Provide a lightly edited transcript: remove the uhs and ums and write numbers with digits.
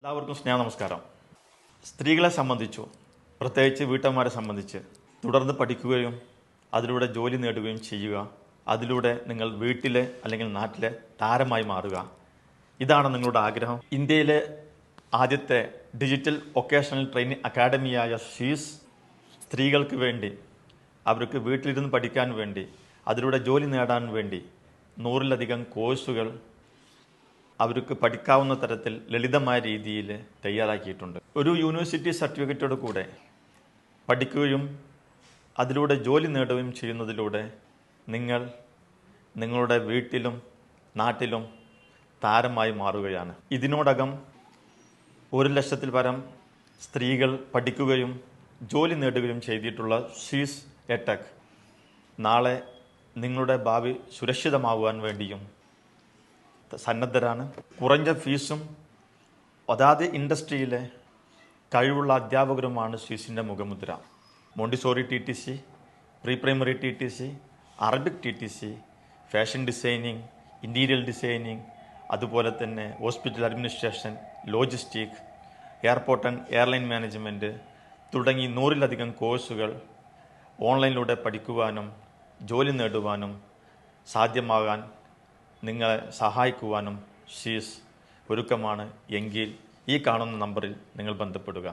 എല്ലാവർക്കും നമസ്കാരം. സ്ത്രീകളെ സംബന്ധിച്ചു, പ്രത്യേകിച്ച് വീട്ടമ്മമാരെ സംബന്ധിച്ച് തുടർന്ന് പഠിക്കുകയും അതിലൂടെ ജോലി നേടുകയും ചെയ്യുക, അതിലൂടെ നിങ്ങൾ വീട്ടിലെ അല്ലെങ്കിൽ നാട്ടിലെ താരമായി മാറുക, ഇതാണ് നിങ്ങളുടെ ആഗ്രഹം. ഇന്ത്യയിലെ ആദ്യത്തെ ഡിജിറ്റൽ വൊക്കേഷണൽ ട്രെയിനിങ് അക്കാഡമിയായ ഷീസ് സ്ത്രീകൾക്ക് വേണ്ടി, അവർക്ക് വീട്ടിലിരുന്ന് പഠിക്കാൻ വേണ്ടി, അതിലൂടെ ജോലി നേടാൻ വേണ്ടി 100-ലധികം കോഴ്സുകൾ അവർക്ക് പഠിക്കാവുന്ന തരത്തിൽ ലളിതമായ രീതിയിൽ തയ്യാറാക്കിയിട്ടുണ്ട്. ഒരു യൂണിവേഴ്സിറ്റി സർട്ടിഫിക്കറ്റോട് കൂടെ പഠിക്കുകയും അതിലൂടെ ജോലി നേടുകയും ചെയ്യുന്നതിലൂടെ നിങ്ങൾ നിങ്ങളുടെ വീട്ടിലും നാട്ടിലും താരമായി മാറുകയാണ്. ഇതിനോടകം 1,00,000-ൽ പരം സ്ത്രീകൾ പഠിക്കുകയും ജോലി നേടുകയും ചെയ്തിട്ടുള്ള ഷീസ് എടെക് നാളെ നിങ്ങളുടെ ഭാവി സുരക്ഷിതമാകുവാൻ വേണ്ടിയും സന്നദ്ധരാണ്. കുറഞ്ഞ ഫീസും അതാത് ഇൻഡസ്ട്രിയിലെ കഴിവുള്ള അധ്യാപകരുമാണ് ഷീസിൻ്റെ മുഖമുദ്ര. Montessori TTC, pre primary TTC, Arabic TTC, fashion designing, interior designing, അതുപോലെ തന്നെ hospital administration, logistic, airport and airline management തുടങ്ങി 100-ലധികം കോഴ്സുകൾ ഓൺലൈനിലൂടെ പഠിക്കുവാനും ജോലി നേടുവാനും സാധ്യമാകാൻ നിങ്ങളെ സഹായിക്കുവാനും ഷീസ് ഒരുക്കമാണ്. എങ്കിൽ ഈ കാണുന്ന നമ്പറിൽ നിങ്ങൾ ബന്ധപ്പെടുക.